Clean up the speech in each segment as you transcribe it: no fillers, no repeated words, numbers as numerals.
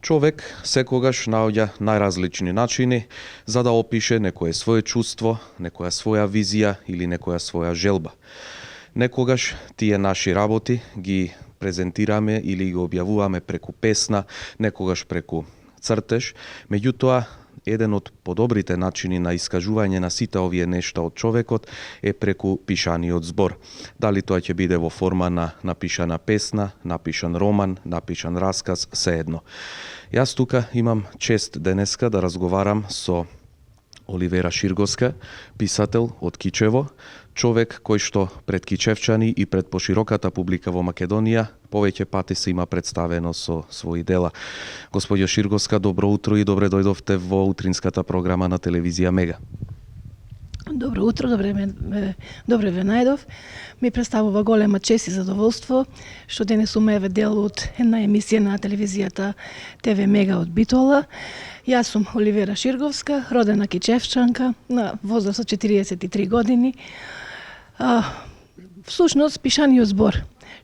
Човек секогаш наоѓа најразлични начини за да опише некое свое чувство, некоја своја визија или некоја своја желба. Некогаш тие наши работи ги презентираме или ги објавуваме преку песна, некогаш преку цртеж, меѓутоа еден од подобрите начини на искажување на сите овие нешта од човекот е преку пишаниот збор. Дали тоа ќе биде во форма на напишана песна, напишан роман, напишан расказ, сеедно. Јас тука имам чест денеска да разговарам со Оливера Ширговска, писател од Кичево, човек кој што пред кичевчани и пред пошироката публика во Македонија повеќе пати се има представено со своји дела. Господјо Ширговска, добро утро и добре дојдовте во утринската програма на телевизија Мега. Добро утро, добре ве најдов. Ми представува голема чест и задоволство што денес сум еве дел од една емисија на телевизијата ТВ Мега од Битола. Јас сум Оливера Ширговска, родена кичевчанка, на возраст од 43 години. Всушност, пишаниот збор.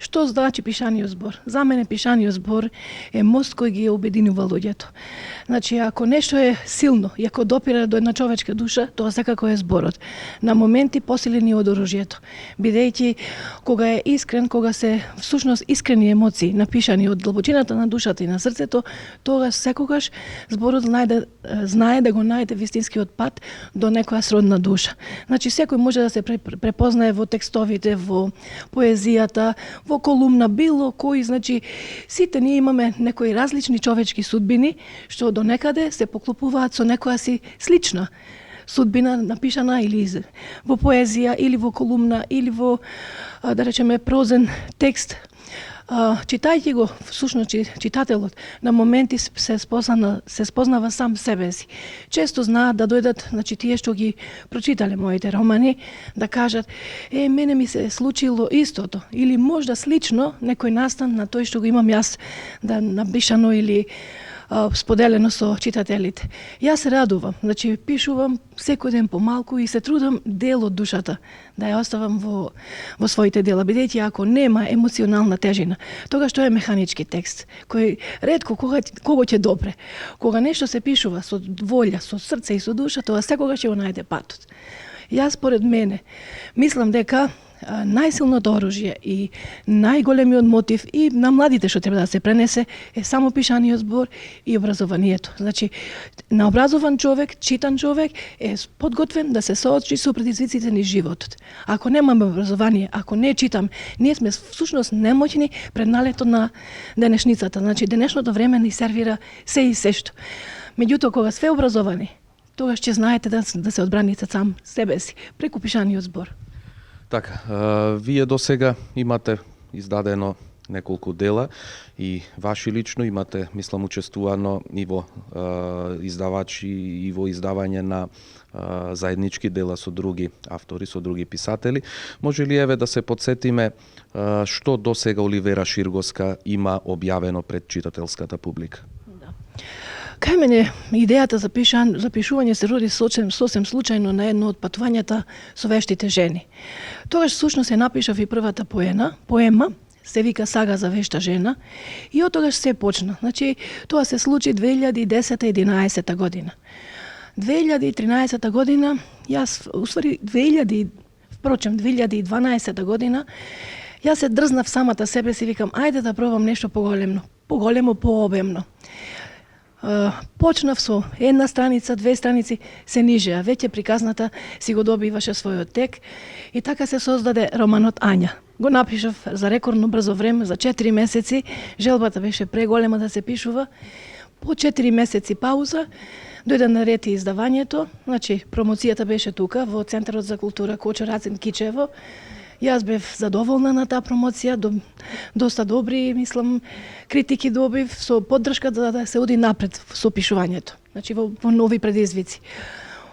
Што значи пишаниот збор? За мене пишаниот збор е мост кој ги обединува луѓето. Значи, ако нешто е силно и ако допира до една човечка душа, тоа секако е зборот. На моменти посилени од оружјето. Бидејќи кога е искрен, кога се всушност искрени емоции напишани од длабочината на душата и на срцето, тогаш секогаш зборот знае да го најде вистинскиот пат до некоја сродна душа. Значи, секој може да се препознае во текстовите, во поезијата, во колумна, било кој, значи, сите ние имаме некои различни човечки судбини, што до некаде се поклопуваат со некоја си слична судбина напишана или во поезија, или во колумна, или во, да речеме, прозен текст. Читајќи го, всушност читателот на моменти се спознава сам себе си. Често знаат да дојдат, значи тие што ги прочитале моите романи, да кажат: мене ми се случило истото, или можда слично некој настан на тој што го имам јас да напишано или споделено со читателите. Јас се радувам, значи пишувам секој ден помалку и се трудам дел од душата да ја оставам во своите дела, бидејќи ако нема емоционална тежина, тогаш тоа е механички текст, кој ретко кого ќе допре. Кога нешто се пишува со волја, со срце и со душа, тоа секогаш ќе го најде патот. Јас, според мене, мислам дека најсилното оружје и најголемиот мотив и на младите што треба да се пренесе е само пишаниот збор и образованието. Значи, на образован човек, читан човек е подготвен да се соочи со предизвиците ни животот. Ако немаме образование, ако не читам, ние сме всушност немоќни пред налетот на денешницата. Значи, денешното време ни сервира се и сешто. Меѓутоа, кога сте образовани, тогаш ќе знаете да се одбраните сам себе си преку пишаниот збор. Така, вие досега имате издадено неколку дела и ваши лично имате, мислам, учествувано и во издавачи и во издавање на заеднички дела со други автори, со други писатели. Може ли еве да се подсетиме што досега Оливера Ширговска има објавено пред читателската публика? Кај мене идејата за пишување се роди сосем случајно на едно од патувањата со вештите жени. Тогаш всушност се напишав и првата поема, се вика Сага за вешта жена, и од тогаш се почна. Значи, тоа се случи 2010-2011 година. 2013 година, јас, уствари 2012 година, јас се дрзнав самата себе си, викам, ајде да пробам нешто поголемо, пообемно. Почнав со една страница, две страници, се нижеа. Веќе приказната си го добиваше својот тек и така се создаде романот Ања. Го напишав за рекордно брзо време, за 4 месеци. Желбата беше преголема да се пишува. По 4 месеци пауза, дојде на ред и издавањето. Значи, промоцијата беше тука, во Центарот за култура Кочо Рацин Кичево. Јас бев задоволна на таа промоција, доста добри, мислам, критики добив, со поддршка да се оди напред со пишувањето, значи во нови предизвици.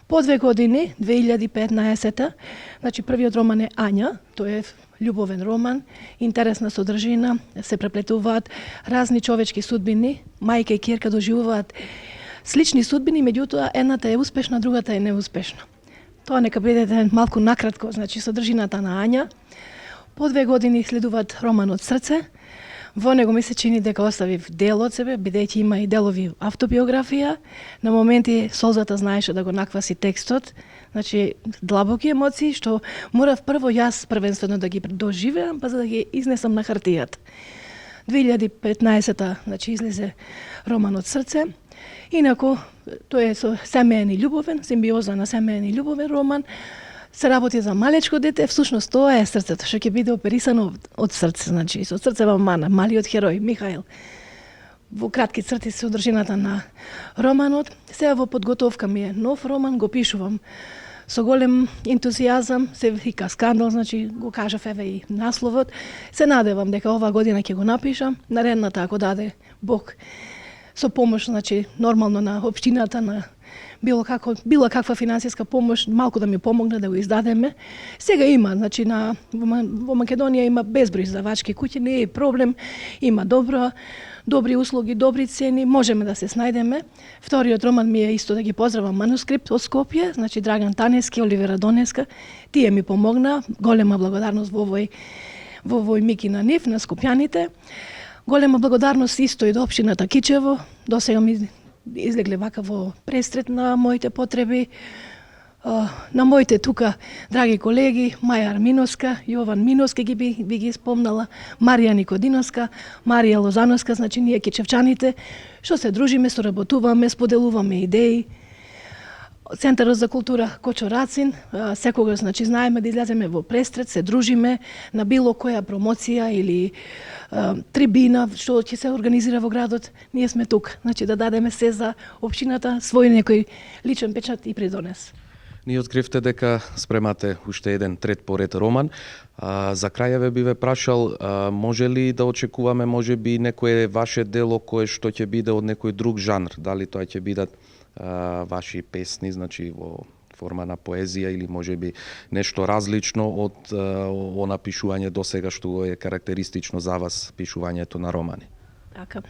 По 2 години, 2015-та, значи првиот роман е Ања, тој е љубовен роман, интересна содржина, се преплетуваат разни човечки судбини, мајка и ќерка доживуваат слични судбини, меѓутоа едната е успешна, другата е неуспешна. Тоа нека бидете малку накратко, значи содржината на Ања. По 2 години следуваат романот Срце, Во него ми се чини дека оставив дел од себе, бидејќи има и делови автобиографија. На моменти солзата знаеше да го накваси текстот, значи длабоки емоции, што морав прво јас првенствено да ги доживеам, па за да ги изнесам на хартијата. 2015-та, значи, излезе романот Срце. Инаку, тој е со семеен и љубовен, симбиоза на семеен и љубовен роман. Се работи за малечко дете, всушност тоа е срцето, што ќе биде оперисано од срце, значи, со срцева мана, малиот херој, Михаил. Во кратки црти содржината на романот. Сега во подготовка ми е нов роман, го пишувам со голем ентузијазам, се вика Скандал, значи го кажав еве и насловот. Се надевам дека ова година ќе го напишам, наредната ако даде Бог, со помош, значи нормално на општината, на било каква финансиска помош, малку да ми помогне да го издадеме. Сега има, значи во Македонија има безброј издавачки куќи, не е проблем, има добри услуги, добри цени, можеме да се снајдеме. Вториот роман ми е исто да ги поздравам манускрипт од Скопје, значи Драган Танески, Оливера Донеска, тие ми помогна, голема благодарност во овој мики на нив, на скопјаните. Голема благодарност исто и до општината Кичево, досега ми излегле вака во престрет на моите потреби, на моите тука драги колеги, Маја Арминовска, Јован Миновски би ги спомнала, Марија Никодиновска, Марија Лозановска, значи ние кичевчаните, што се дружиме, соработуваме, споделуваме идеи. Центарот за култура Кочо Рацин, секогаш, значи, знаеме да излеземе во престрет, се дружиме на било која промоција или трибина што ќе се организира во градот, ние сме тук, значи да дадеме се за општината, свој некој личен печат и придонес. Ние откривте дека спремате уште еден трет поред роман. За крај ве би ве прашал, може ли да очекуваме можеби некое ваше дело кое што ќе биде од некој друг жанр? Дали тоа ќе бидат ваши песни, значи во форма на поезија или можеби нешто различно од она пишување досега што е карактеристично за вас, пишувањето на романи? Така.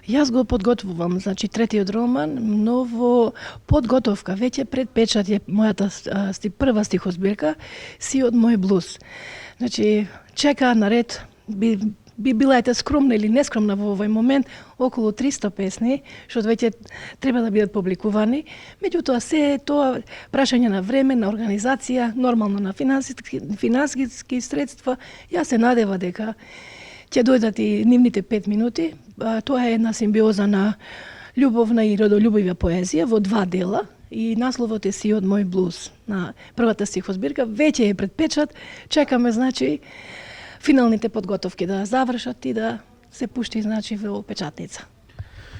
Јас го подготвувам, значи третиот роман, но во подготовка, веќе пред печат е мојата прва стихозбирка, Сиот мој блуз. Значи, чека наред, би била ете скромна или нескромна во овој момент, околу 300 песни, што веќе треба да бидат публикувани. Меѓутоа, се е тоа прашање на време, на организација, нормално на финансиски средства. Јас се надева дека ќе дојдат и нивните 5 минути. Тоа е една симбиоза на љубовна и родолюбива поезија во 2 дела. И насловот е Сиот мој блуз. На првата стихозбирка веќе е пред печат. Чекаме, значи, финалните подготовки да завршат и да се пушти, значи, во печатница.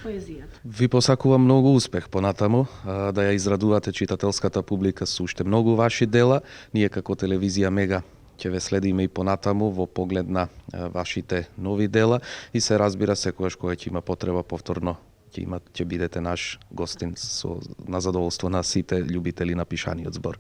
Поезијата. Ви посакувам многу успех понатаму, да ја израдувате читателската публика со уште многу ваши дела. Ние како телевизија Мега ќе ве следиме и понатаму во поглед на вашите нови дела и се разбира секогаш кога ќе има потреба повторно ќе бидете наш гостин на задоволство на сите љубители на пишаниот збор.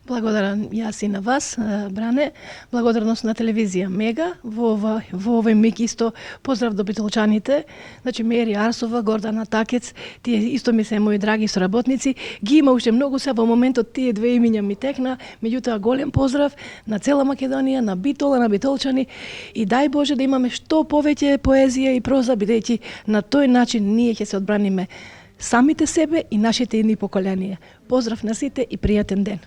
Благодарам јас и на вас, Бране. Благодарност на телевизија Мега. Во овој миг исто поздрав до битолчаните. Значи Мери Арсова, Гордана Такец, тие исто ми се мои драги соработници. Ги има уште многу, се во моментот тие две имиња ми текна. Меѓутоа голем поздрав на цела Македонија, на Битола, на битолчани и дај Боже да имаме што повеќе поезија и проза, бидејќи на тој начин ние ќе се одбраниме самите себе и нашите идни поколенија. Поздрав на сите и пријатен ден.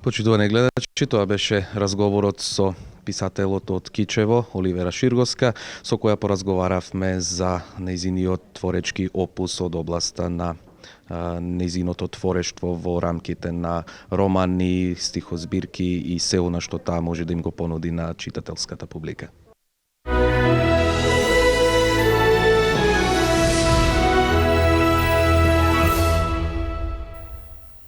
Почитувани гледачи, тоа беше разговорот со писателот од Кичево, Оливера Ширгоска, со која поразговаравме за нејзиниот творечки опус од областа на нејзиното творештво во рамките на романи, стихозбирки и се она што таа може да им го понуди на читателската публика.